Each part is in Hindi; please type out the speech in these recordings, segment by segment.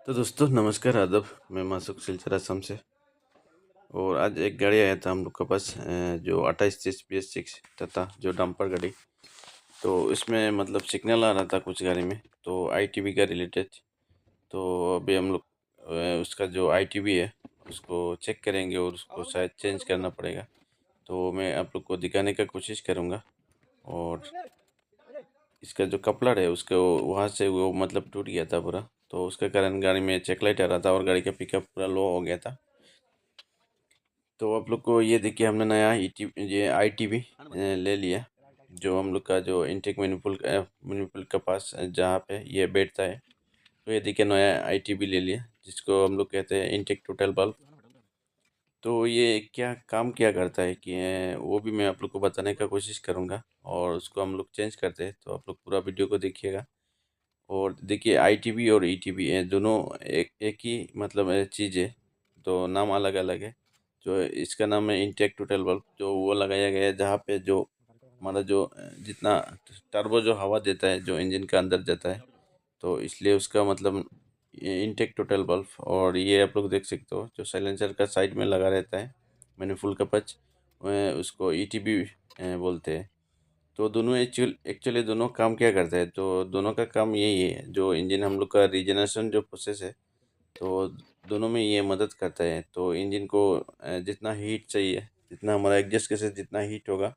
तो दोस्तों नमस्कार आदाब। मैं मासुक सिलचर असम से। और आज एक गाड़ी आया था हम लोग के पास, जो 2830 BS6 तथा जो डंपर गाड़ी। तो इसमें मतलब सिग्नल आ रहा था कुछ गाड़ी में, तो आईटीबी का रिलेटेड। तो अभी हम लोग उसका जो आईटीबी है उसको चेक करेंगे और उसको शायद चेंज करना पड़ेगा। तो मैं आप लोग को दिखाने का कोशिश करूँगा। और इसका जो कपलर है उसको वहाँ से वो मतलब टूट गया था पूरा, तो उसके कारण गाड़ी में चेक लाइट आ रहा था और गाड़ी का पिकअप पूरा लो हो गया था। तो आप लोग को ये देखिए, हमने नया ये आईटीबी ले लिया, जो हम लोग का जो इनटेक मैनिपुल के पास जहाँ पे ये बैठता है। तो ये देखिए नया आईटीबी ले लिया, जिसको हम लोग कहते हैं इनटेक टोटल बल्ब। तो ये क्या काम क्या करता है कि वो भी मैं आप लोग को बताने का कोशिश करूँगा। और उसको हम लोग चेंज करते हैं, तो आप लोग पूरा वीडियो को देखिएगा। और देखिए आईटीबी और ईटीबी दोनों एक ही मतलब चीज़ है, तो नाम अलग अलग है। जो इसका नाम है इंटेक टोटल बल्ब, जो वो लगाया गया है जहाँ पे जो हमारा जो जितना टर्बो जो हवा देता है जो इंजन के अंदर जाता है, तो इसलिए उसका मतलब ये इनटेक टोटल बल्ब। और ये आप लोग देख सकते हो जो साइलेंसर का साइड में लगा रहता है मैनिफोल्ड का पच, उसको ईटीबी बोलते हैं। तो दोनों एक्चुअली दोनों काम क्या करता है, तो दोनों का काम यही है, जो इंजन हम लोग का रीजनरेशन जो प्रोसेस है, तो दोनों में ये मदद करता है। तो इंजन को जितना हीट चाहिए, जितना हमारा एग्जॉस्ट गैसेस जितना हीट होगा,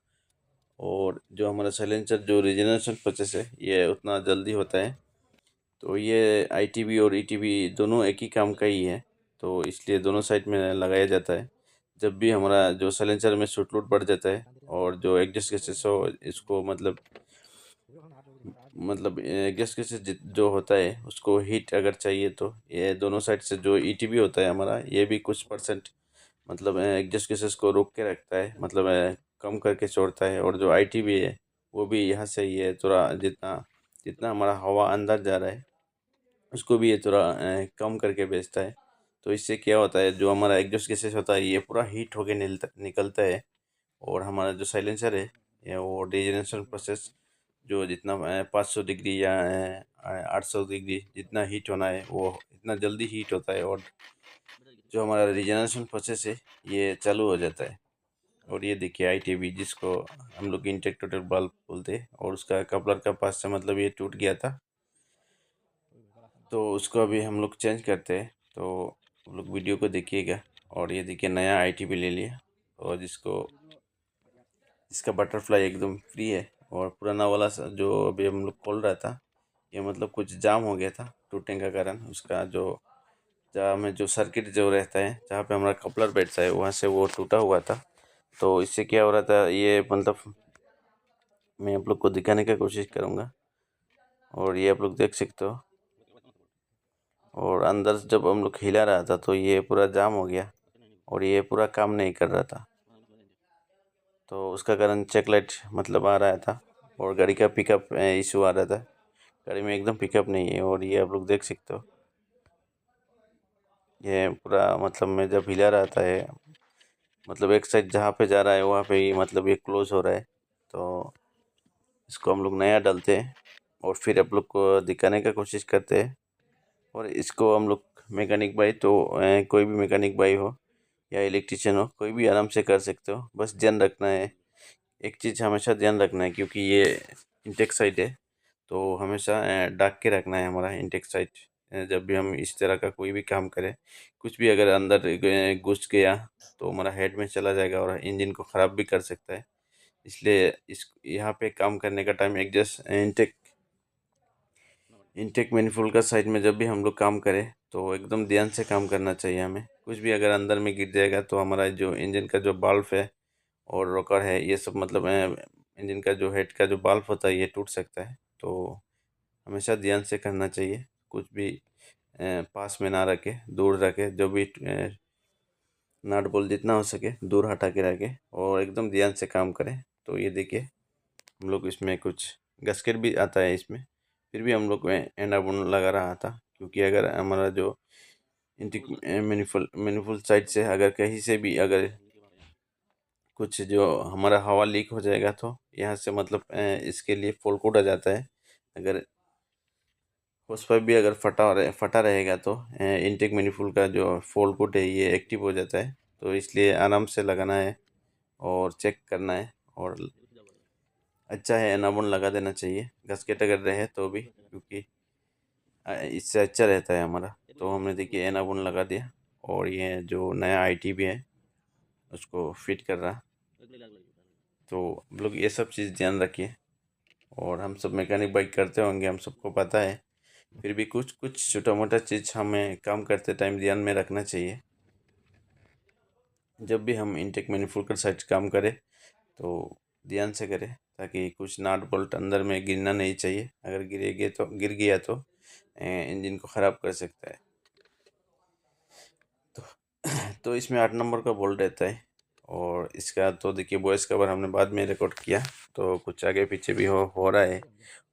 और जो हमारा साइलेंसर जो रीजनरेशन प्रोसेस है ये उतना जल्दी होता है। तो ये आईटीबी और ईटीबी दोनों एक ही काम का ही है, तो इसलिए दोनों साइड में लगाया जाता है। जब भी हमारा जो साइलेंसर में सूट लोड बढ़ जाता है और जो एग्जॉस्ट गैसेस हो इसको मतलब एग्जॉस्ट गैसेस जो होता है उसको हीट अगर चाहिए, तो ये दोनों साइड से जो ईटीबी होता है हमारा, ये भी कुछ परसेंट मतलब एग्जॉस्ट गैसेस को रोक के रखता है, मतलब कम करके छोड़ता है। और जो आईटीबी है वो भी यहाँ से ही है, थोड़ा जितना जितना हमारा हवा अंदर जा रहा है उसको भी ये थोड़ा कम करके बेचता है। तो इससे क्या होता है, जो हमारा एग्जॉस्ट गैसेस होता है ये पूरा हीट होके निकलता है। और हमारा जो साइलेंसर है ये वो डिजेनरेशन प्रोसेस, जो जितना 500 डिग्री या 800 डिग्री जितना हीट होना है वो इतना जल्दी हीट होता है। और जो हमारा रिजनरेशन प्रोसेस है ये चालू हो जाता है। और ये देखिए आईटीबी, जिसको हम लोग इंटेक टोटल बल्ब बोलते हैं, और उसका कपलर का पास से मतलब ये टूट गया था, तो उसको अभी हम लोग चेंज करते हैं। तो हम लोग वीडियो को देखिएगा। और ये देखिए नया आईटीबी ले लिया, और जिसका बटरफ्लाई एकदम फ्री है। और पुराना वाला जो अभी हम लोग खोल रहा था, ये मतलब कुछ जाम हो गया था टूटने का कारण, उसका जो जहाँ में जो सर्किट जो रहता है जहाँ पे हमारा कपलर बैठता है वहाँ से वो टूटा हुआ था। तो इससे क्या हो रहा था ये मतलब मैं आप लोग को दिखाने का कोशिश करूँगा। और ये आप लोग देख सकते हो। और अंदर से जब हम लोग हिला रहा था तो ये पूरा जाम हो गया और ये पूरा काम नहीं कर रहा था। तो उसका कारण चेक लाइट मतलब आ रहा था, और गाड़ी का पिकअप इशू आ रहा था। गाड़ी में एकदम पिकअप नहीं है। और ये आप लोग देख सकते हो, ये पूरा मतलब मैं जब हिला रहा था ये मतलब एक साइड जहाँ पे जा रहा है वहाँ पे ही मतलब ये क्लोज हो रहा है। तो इसको हम लोग नया डालते हैं और फिर आप लोग को दिखाने का कोशिश करते हैं। और इसको हम लोग मैकेनिक भाई तो कोई भी मैकेनिक भाई हो या इलेक्ट्रिशियन हो, कोई भी आराम से कर सकते हो। बस ध्यान रखना है, एक चीज़ हमेशा ध्यान रखना है, क्योंकि ये इंटेक साइड है, तो हमेशा ढक के रखना है हमारा इंटेक साइड। जब भी हम इस तरह का कोई भी काम करें, कुछ भी अगर अंदर घुस गया तो हमारा हेड में चला जाएगा और इंजन को ख़राब भी कर सकता है। इसलिए इस यहाँ पे काम करने का टाइम एक जस्ट इनटेक मैनिफोल्ड का साइड में जब भी हम लोग काम करें तो एकदम ध्यान से काम करना चाहिए हमें। कुछ भी अगर अंदर में गिर जाएगा तो हमारा जो इंजन का जो बाल्ब है और रोकर है ये सब मतलब इंजन का जो हेड का जो बाल्ब होता है ये टूट सकता है। तो हमेशा ध्यान से करना चाहिए, कुछ भी पास में ना रखे, दूर रखे, जो भी नट बोल्ट जितना हो सके दूर हटा के रखे और एकदम ध्यान से काम करें। तो ये देखिए हम लोग इसमें कुछ गस्केट भी आता है इसमें, फिर भी हम लोग एंड बुन लगा रहा था, क्योंकि अगर हमारा जो इंटिक मैनिफोल्ड साइड से अगर कहीं से भी अगर कुछ जो हमारा हवा लीक हो जाएगा तो यहाँ से मतलब इसके लिए फॉल्ट कोड आ जाता है। अगर उस पर भी अगर फटा रहेगा तो इनटेक मैनिफोल्ड का जो फोल्ड कोट है ये एक्टिव हो जाता है। तो इसलिए आराम से लगाना है और चेक करना है, और अच्छा है एनाबॉन लगा देना चाहिए, गसकेट अगर रहे तो भी, क्योंकि इससे अच्छा रहता है हमारा। तो हमने देखिए एनाबॉन लगा दिया, और ये जो नया आईटी भी है उसको फिट कर रहा। तो हम लोग ये सब चीज़ ध्यान रखिए, और हम सब मैकेनिक बाइक करते होंगे, हम सबको पता है, फिर भी कुछ कुछ छोटा मोटा चीज़ हमें काम करते टाइम ध्यान में रखना चाहिए। जब भी हम इनटेक मैनिफोल्ड के साइड काम करें तो ध्यान से करें, ताकि कुछ नाट बोल्ट अंदर में गिरना नहीं चाहिए। अगर गिर गया तो इंजन को ख़राब कर सकता है। तो तो इसमें 8 नंबर का बोल्ट रहता है, और इसका तो देखिए वॉइस कवर हमने बाद में रिकॉर्ड किया, तो कुछ आगे पीछे भी हो रहा है,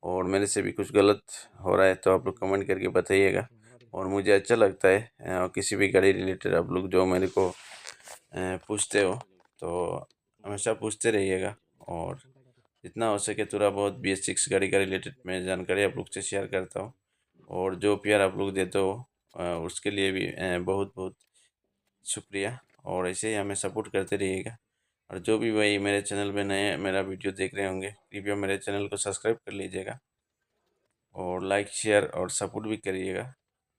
और मेरे से भी कुछ गलत हो रहा है, तो आप लोग कमेंट करके बताइएगा। और मुझे अच्छा लगता है किसी भी गाड़ी रिलेटेड आप लोग जो मेरे को पूछते हो, तो हमेशा पूछते रहिएगा, और जितना हो सके थोड़ा बहुत BS6 गाड़ी का रिलेटेड मैं जानकारी आप लोग से शेयर करता हूँ। और जो प्यार आप लोग देते हो उसके लिए भी बहुत बहुत शुक्रिया, और ऐसे ही हमें सपोर्ट करते रहिएगा। और जो भी भाई मेरे चैनल पे नए मेरा वीडियो देख रहे होंगे, कृपया मेरे चैनल को सब्सक्राइब कर लीजिएगा, और लाइक शेयर और सपोर्ट भी करिएगा।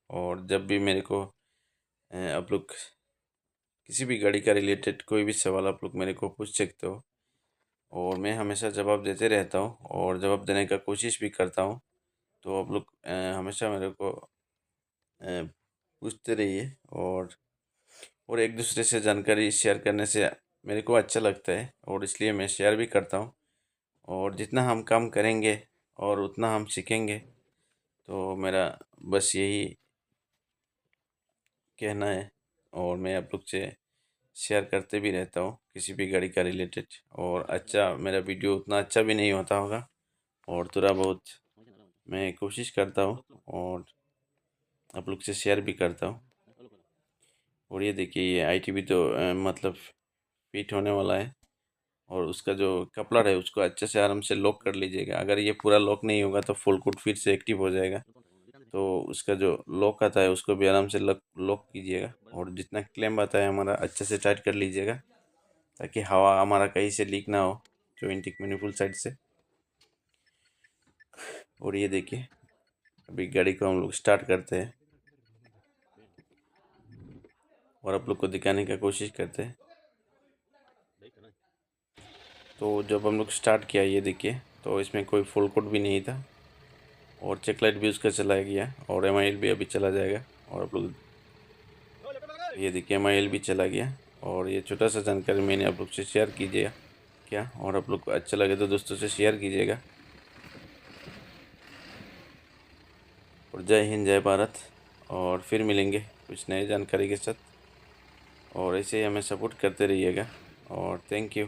और जब भी मेरे को आप लोग किसी भी गाड़ी का रिलेटेड कोई भी सवाल आप लोग मेरे को पूछ सकते हो, और मैं हमेशा जवाब देते रहता हूँ, और जवाब देने का कोशिश भी करता हूँ। तो आप लोग हमेशा मेरे को पूछते रहिए, और एक दूसरे से जानकारी शेयर करने से मेरे को अच्छा लगता है, और इसलिए मैं शेयर भी करता हूँ। और जितना हम काम करेंगे और उतना हम सीखेंगे, तो मेरा बस यही कहना है। और मैं आप लोग से शेयर करते भी रहता हूँ किसी भी गाड़ी का रिलेटेड, और अच्छा मेरा वीडियो उतना अच्छा भी नहीं होता होगा, और थोड़ा बहुत मैं कोशिश करता हूँ, और आप लोग से शेयर भी करता हूँ। और ये देखिए ये आईटी भी तो मतलब फिट होने वाला है, और उसका जो कपलर है उसको अच्छे से आराम से लॉक कर लीजिएगा। अगर ये पूरा लॉक नहीं होगा तो फुल कोट फिर से एक्टिव हो जाएगा। तो उसका जो लॉक आता है उसको भी आराम से लॉक लॉक कीजिएगा, और जितना क्लेम आता है हमारा अच्छे से टाइट कर लीजिएगा, ताकि हवा हमारा कहीं से लीक ना हो, जो इंटेक मैनिफोल्ड साइड से। और ये देखिए अभी गाड़ी को हम लोग स्टार्ट करते हैं, और आप लोग को दिखाने का कोशिश करते हैं। तो जब हम लोग स्टार्ट किया ये देखिए, तो इसमें कोई फुल कोट भी नहीं था, और चेक लाइट भी उसका चला गया, और MIL भी अभी चला जाएगा। और आप लोग ये देखिए MIL भी चला गया। और ये छोटा सा जानकारी मैंने आप लोग से शेयर कीजिएगा क्या, और आप लोग को अच्छा लगे तो दोस्तों से शेयर कीजिएगा। और जय हिंद जय भारत, और फिर मिलेंगे कुछ नए जानकारी के साथ, और ऐसे ही हमें सपोर्ट करते रहिएगा, और थैंक यू।